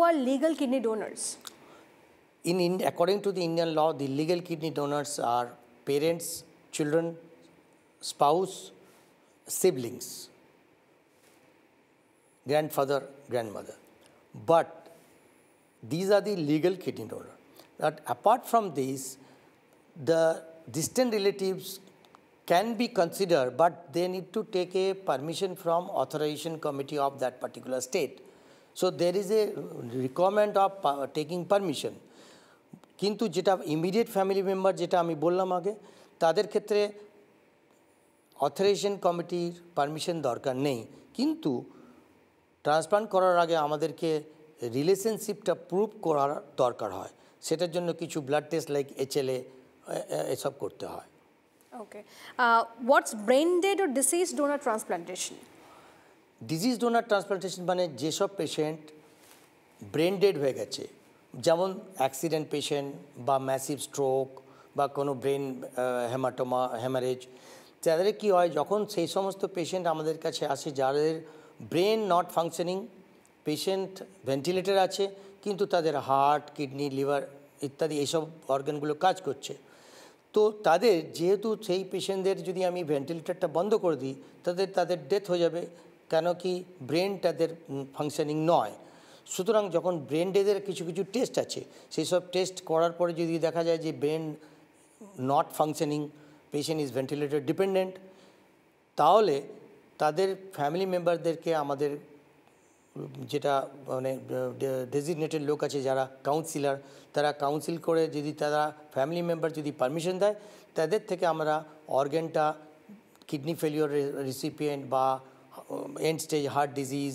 are legal kidney donors? According to the Indian law, the legal kidney donors are parents, children, spouse, siblings, grandfather, grandmother. But these are the legal kidney donors. But apart from these, the distant relatives can be considered, but they need to take a permission from authorization committee of that particular state. So there is a requirement of taking permission. কিন্তু যেটা immediate family member যেটা আমি বললাম আগে তাদের ক্ষেত্রে authorisation কমিটির permission দরকার নেই, কিন্তু ট্রান্সপ্লান্ট করার আগে আমাদেরকে রিলেশনশিপটা প্রুভ করার দরকার হয়, সেটার জন্য কিছু ব্লাড টেস্ট লাইক HLA এসব করতে হয়। Okay. What's brain dead or deceased donor transplantation? Deceased donor transplantation মানে যেসব পেশেন্ট ব্রেন ডেড হয়ে গেছে, যেমন অ্যাক্সিডেন্ট পেশেন্ট বা ম্যাসিভ স্ট্রোক বা কোনো ব্রেন হেমাটোমা হ্যামারেজ, তাদের কী হয় যখন সেই সমস্ত পেশেন্ট আমাদের কাছে আসে যাদের brain not functioning, patient ventilator আছে কিন্তু তাদের হার্ট, কিডনি, লিভার ইত্যাদি এইসব অর্গানগুলো কাজ করছে, তো তাদের যেহেতু সেই পেশেন্টদের যদি আমি ভেন্টিলেটরটা বন্ধ করে দিই তাদের ডেথ হয়ে যাবে, কেন কি ব্রেন তাদের ফাংশনিং নয়। সুতরাং যখন ব্রেন ডেথের কিছু কিছু টেস্ট আছে, সেই সব টেস্ট করার পরে যদি দেখা যায় যে brain not functioning, patient is ventilator dependent, তাহলে তাদের ফ্যামিলি মেম্বারদেরকে আমাদের যেটা মানে ডেজিগনেটেড লোক আছে যারা কাউন্সিলার, তারা কাউন্সিল করে যদি তারা ফ্যামিলি মেম্বার যদি পারমিশন দেয়, তাদের থেকে আমরা অর্গ্যানটা কিডনি ফেলিওর রিসিপিয়েন্ট বা end stage heart disease,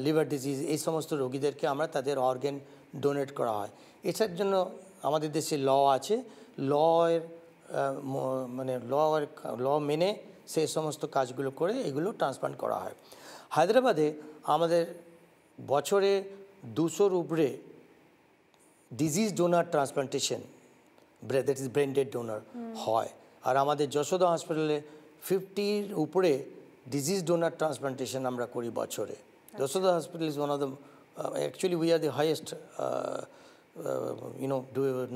liver disease এই সমস্ত রোগীদেরকে আমরা তাদের অর্গ্যান ডোনেট করা হয়। এটার জন্য আমাদের দেশে ল আছে, লয়ের মানে ল মেনে সেই সমস্ত কাজগুলো করে এগুলো ট্রান্সপ্লান্ট করা হয়। হায়দ্রাবাদে আমাদের বছরে 200-র উপরে deceased donor transplantation, that is brain dead donor হয়, আর আমাদের যশোদা হসপিটালে 50-র উপরে ডিজিজ ডোনার ট্রান্সপ্লান্টেশন আমরা করি বছরে। Yashoda hospital is one of the actually we are the highest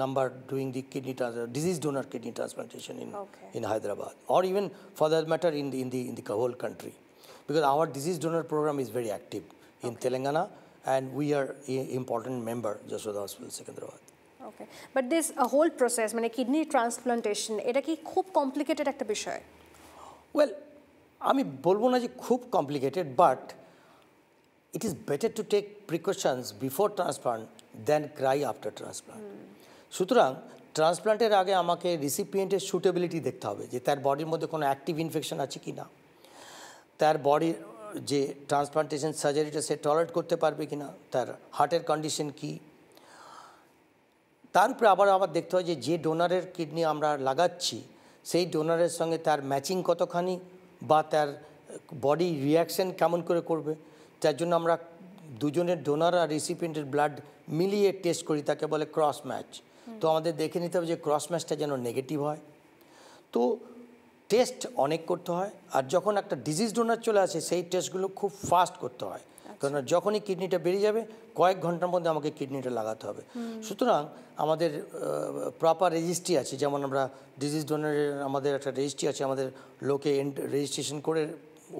number doing the disease donor kidney transplantation in Hyderabad, or even for that matter in the whole country, because our disease donor program is very active in Telangana and we are an important member Jashoda Hospital Secunderabad. Okay, but this whole process মানে kidney transplantation এটা কি খুব complicated একটা বিষয়? Well, আমি বলবো না যে খুব complicated, but it is better to take precautions before transplant than cry after transplant. সুতরাং ট্রান্সপ্লান্টের আগে আমাকে রিসিপিয়েন্টের সুটেবিলিটি দেখতে হবে, যে তার বডির মধ্যে কোনো অ্যাক্টিভ ইনফেকশন আছে কি না, তার বডির যে ট্রান্সপ্লান্টেশন সার্জারিটা সে টলারেট করতে পারবে কি না, তার হার্টের কন্ডিশন কি, তার উপরে আবার দেখতে হয় যে ডোনারের কিডনি আমরা লাগাচ্ছি সেই ডোনারের সঙ্গে তার ম্যাচিং কতখানি বা তার বডি রিয়াকশান কেমন করে করবে। তার জন্য আমরা দুজনের ডোনার আর রিসিপিয়েন্টের ব্লাড মিলিয়ে টেস্ট করি, তাকে বলে ক্রস ম্যাচ। তো আমাদের দেখে নিতে হবে যে ক্রস ম্যাচটা যেন নেগেটিভ হয়। তো টেস্ট অনেক করতে হয়, আর যখন একটা ডিজিজ ডোনার চলে আসে সেই টেস্টগুলো খুব ফাস্ট করতে হয়, কারণ যখনই কিডনিটা বেরিয়ে যাবে কয়েক ঘন্টার মধ্যে আমাকে কিডনিটা লাগাতে হবে। সুতরাং আমাদের প্রপার রেজিস্ট্রি আছে, যেমন আমরা ডিজিজ ডোনারের আমাদের একটা রেজিস্ট্রি আছে, আমাদের লোকে রেজিস্ট্রেশন করে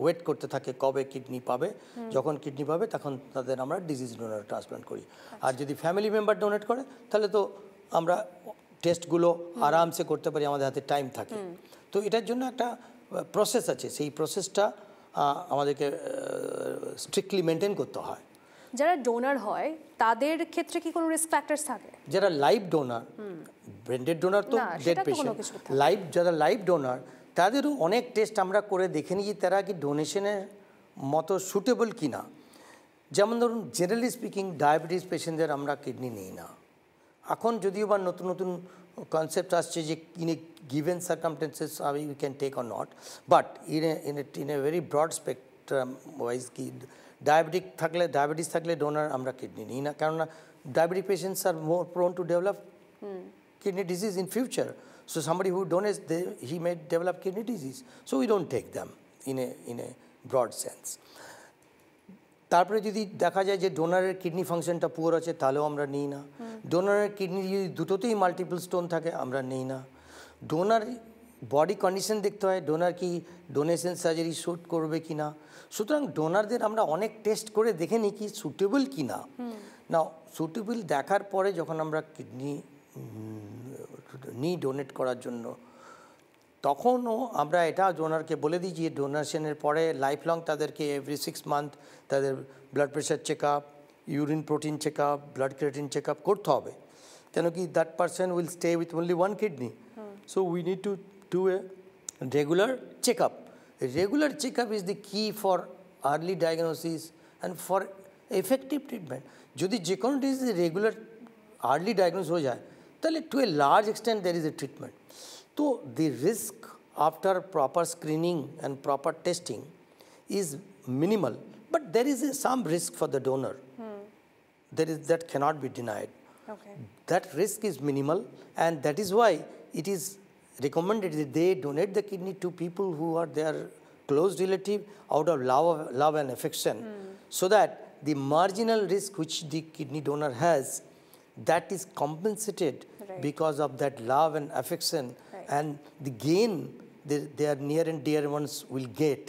ওয়েট করতে থাকে কবে কিডনি পাবে, যখন কিডনি পাবে তখন তাদের আমরা ডিজিজ ডোনার ট্রান্সপ্লান্ট করি। আর যদি ফ্যামিলি মেম্বার ডোনেট করে তাহলে তো আমরা টেস্টগুলো আরামসে করতে পারি, আমাদের হাতে টাইম থাকে। তো এটার জন্য একটা প্রসেস আছে, সেই প্রসেসটা আমাদেরকে স্ট্রিক্টলি মেনটেন করতে হয়। যারা ডোনার হয় তাদের ক্ষেত্রে কি কোনো রিস্ক ফ্যাক্টরস থাকে? যারা লাইভ ডোনার, ব্রেন্ডেড ডোনার তো ডেড পেশেন্ট, যারা লাইভ ডোনার তাদেরও অনেক টেস্ট আমরা করে দেখে নিই যে তারা কি ডোনেশনের মতো সুটেবল কি না। যেমন ধরুন জেনারেলি স্পিকিং ডায়াবেটিস পেশেন্টদের আমরা কিডনি নিই না। এখন যদিও বা নতুন নতুন কনসেপ্ট আসছে যে in a given circumstances we can take or not, but in a very broad spectrum wise কি ডায়াবেটিস থাকলে ডোনার আমরা কিডনি নিই না, কেননা diabetic patients are more prone to develop kidney disease in future. So somebody who donates, he may develop kidney disease. So we don't take them in a broad sense. তারপরে যদি দেখা যায় যে ডোনারের kidney ফাংশনটা poor আছে তাহলেও আমরা নিই না। ডোনারের কিডনি যদি দুটোতেই মাল্টিপল স্টোন থাকে আমরা নিই না। ডোনার বডি কন্ডিশন দেখতে হয়, ডোনার কি ডোনেশন সার্জারি শ্যুট করবে কি না। সুতরাং ডোনারদের আমরা অনেক টেস্ট করে দেখে নিই কি সুটেবল কি না। না সুটেবল দেখার পরে যখন আমরা কিডনি নিই ডোনেট করার জন্য, তখনও আমরা এটা ডোনারকে বলে দিই যে ডোনেশনের পরে লাইফ লং তাদেরকে এভরি 6 মান্থ তাদের blood pressure check up, urine protein check up, blood creatinine check up করতে হবে। কেন কি that person will stay with only one kidney, so we need to do a regular check up. Regular check up is the key for early diagnosis and for effective treatment. যদি যে কোনো disease regular early diagnose হয়ে যায় তাহলে to a large extent there is a treatment. So the risk after proper screening and proper testing is minimal, but there is some risk for the donor. That cannot be denied. Okay. That risk is minimal, and that is why it is recommended that they donate the kidney to people who are their close relative out of love and affection, so that the marginal risk which the kidney donor has, that is compensated because of that love and affection. And the gain their near and dear ones will get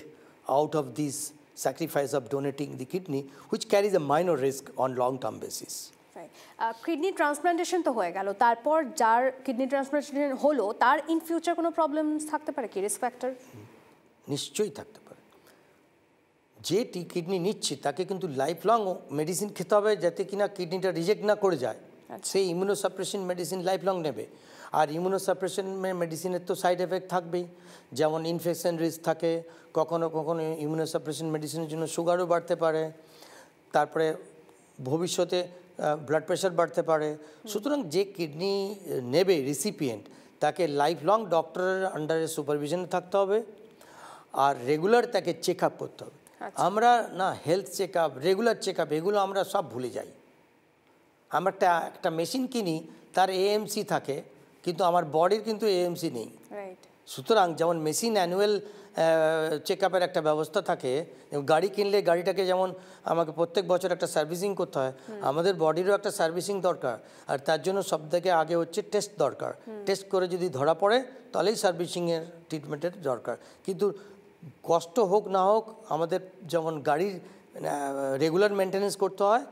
out of this sacrifice of donating the kidney, which carries a minor risk on long-term basis. Kidney transplantation তো হয়ে গেল, তারপর যার kidney transplantation হলো তার in future কোনো problems থাকতে পারে কি, রিস্ক ফ্যাক্টর? নিশ্চয়ই থাকতে পারে। যে কিডনি নিচ্ছে তাকে কিন্তু লাইফ লং মেডিসিন খেতে হবে যাতে কিনা কিডনিটা রিজেক্ট না করে যায়। সেই ইমিউনোসাপ্রেশন মেডিসিন লাইফ লং নেবে। আর ইমিউনোসাপ্রেশন মেডিসিনের তো সাইড এফেক্ট থাকবেই, যেমন ইনফেকশন রিস্ক থাকে, কখনো কখনো ইমিউনোসাপ্রেশন মেডিসিনের জন্য সুগারও বাড়তে পারে, তারপরে ভবিষ্যতে ব্লাড প্রেশার বাড়তে পারে। সুতরাং যে কিডনি নেবে রিসিপিয়েন্ট তাকে লাইফ লং ডক্টরের আন্ডারে সুপারভিশনে থাকতে হবে, আর রেগুলার তাকে চেক আপ করতে হবে। আমরা না health check up, regular check up এগুলো আমরা সব ভুলে যাই। আমরা একটা মেশিন কিনি, তার এএমসি থাকে, কিন্তু আমার বডির কিন্তু এএমসি নেই। সুতরাং যেমন মেশিন অ্যানুয়াল চেক আপের একটা ব্যবস্থা থাকে, গাড়ি কিনলে গাড়িটাকে যেমন আমাকে প্রত্যেক বছর একটা সার্ভিসিং করতে হয়, আমাদের বডিরও একটা সার্ভিসিং দরকার। আর তার জন্য সবথেকে আগে হচ্ছে টেস্ট দরকার। টেস্ট করে যদি ধরা পড়ে তাহলেই সার্ভিসিংয়ের ট্রিটমেন্টের দরকার। কিন্তু কষ্ট হোক না হোক আমাদের যেমন গাড়ির রেগুলার মেনটেন্যান্স করতে হয়,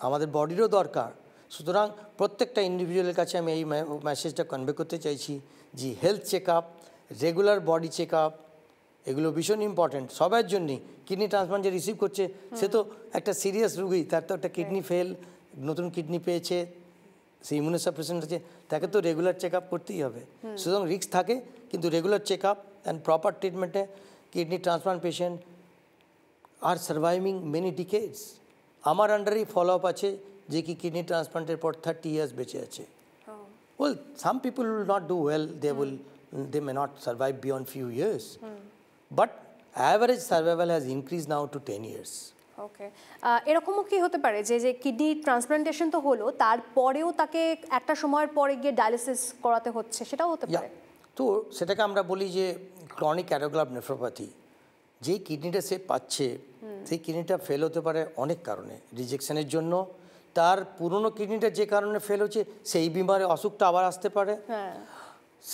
আমাদের বডিরও দরকার। সুতরাং প্রত্যেকটা ইন্ডিভিজুয়ালের কাছে আমি এই মেসেজটা কনভে করতে চাইছি যে health check up, regular body check up এগুলো ভীষণ ইম্পর্ট্যান্ট সবার জন্যই। কিডনি ট্রান্সপ্লান্ট যে রিসিভ করছে সে তো একটা সিরিয়াস রোগী, তার তো একটা কিডনি ফেল, নতুন কিডনি পেয়েছে, সে ইমিউনোসাপ্রেশন আছে, তাকে তো রেগুলার চেক আপ করতেই হবে। সুতরাং রিস্ক থাকে, কিন্তু regular check up and proper ট্রিটমেন্টে kidney transplant patient are surviving many decades. আমার আন্ডারেই ফলো আপ আছে যে কি কিডনি ট্রান্সপ্লান্টের পর 30 years বেঁচে আছে। Well, some people will not do well, they may not survive beyond few years, but average survival has increased now to 10 years. ওকে, এরকমও কি হতে পারে যে কিডনি ট্রান্সপ্লান্টেশন তো হলো, তারপরেও তাকে একটা সময়ের পরে গিয়ে ডায়ালিসিস করাতে হচ্ছে, সেটাও হতে পারে? তো সেটাকে আমরা বলি যে ক্রনিক অ্যারোগ্লাভ নেফ্রোপ্যাথি। যেই কিডনিটা সে পাচ্ছে সেই কিডনিটা ফেল হতে পারে অনেক কারণে, রিজেকশনের জন্য, তার পুরনো কিডনিটা যে কারণে ফেল হচ্ছে সেই বিমারে অসুখটা আবার আসতে পারে,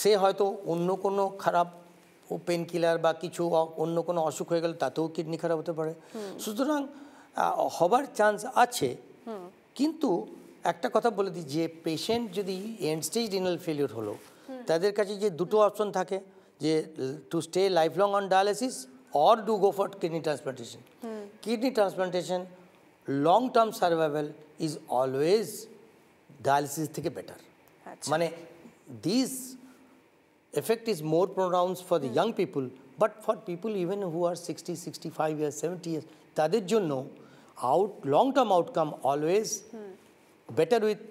সে হয়তো অন্য কোনো খারাপ পেন কিলার বা কিছু অন্য কোনো অসুখ হয়ে গেলে তাতেও কিডনি খারাপ হতে পারে। সুতরাং হবার চান্স আছে, কিন্তু একটা কথা বলে দিই যে পেশেন্ট যদি এন্ড স্টেজ রিনাল ফেলিওর হলো, তাদের কাছে যে দুটো অপশন থাকে, যে to stay life long on dialysis or do go for kidney transplantation. Kidney transplantation long term survival is always dialysis থেকে বেটার। মানে this effect is more pronounced for the young people, but for people even who are 60, 65 years, 70 years, তাদের জন্য long term outcome always better with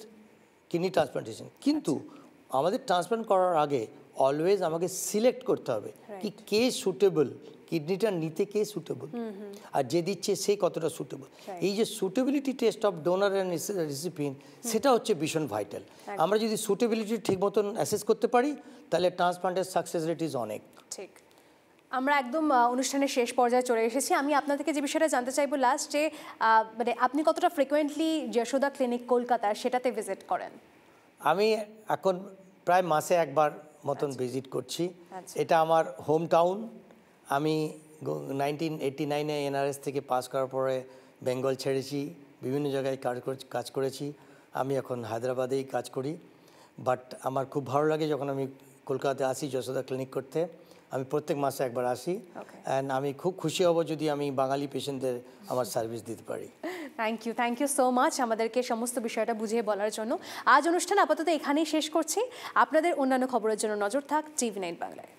kidney transplantation. কিন্তু আমাদের transplant করার আগে always আমাকে select করতে হবে কি কে সুটেবল, কিডনিটা নিতে কে সুটেবল, আর যে দিচ্ছে সে কতটা সুটেবল। এই যে suitability test of donor and recipient, সেটা হচ্ছে ভীষণ ভাইটাল। আমরা যদি সুটেবিলিটি ঠিক মতন অ্যাসেস করতে পারি তাহলে ট্রান্সপ্লান্টের সাকসেস রেট ইজ অনেক। ঠিক। আমরা একদম অনুষ্ঠানের শেষ পর্যায়ে চলে এসেছি। আমি আপনার থেকে যে বিষয়টা জানতে চাইবো লাস্ট, যে মানে আপনি কতটা ফ্রিকোয়েন্টলি যশোদা ক্লিনিক কলকাতার সেটাতে ভিজিট করেন? আমি এখন প্রায় মাসে একবার মতন ভিজিট করছি। এটা আমার হোম টাউন। আমি 1989-এ এনআরএস থেকে পাস করার পরে বেঙ্গল ছেড়েছি, বিভিন্ন জায়গায় কাজ করেছি। আমি এখন হায়দ্রাবাদেই কাজ করি, বাট আমার খুব ভালো লাগে যখন আমি কলকাতাতে আসি যশোদা ক্লিনিক করতে। আমি প্রত্যেক মাসে একবার আসি, অ্যান্ড আমি খুব খুশি হব যদি আমি বাঙালি পেশেন্টদের আমার সার্ভিস দিতে পারি। থ্যাংক ইউ সো মাচ আমাদেরকে সমস্ত বিষয়টা বুঝিয়ে বলার জন্য। আজ অনুষ্ঠান আপাতত এখানেই শেষ করছি। আপনাদের অন্যান্য খবরের জন্য নজর থাক TV9 বাংলায়।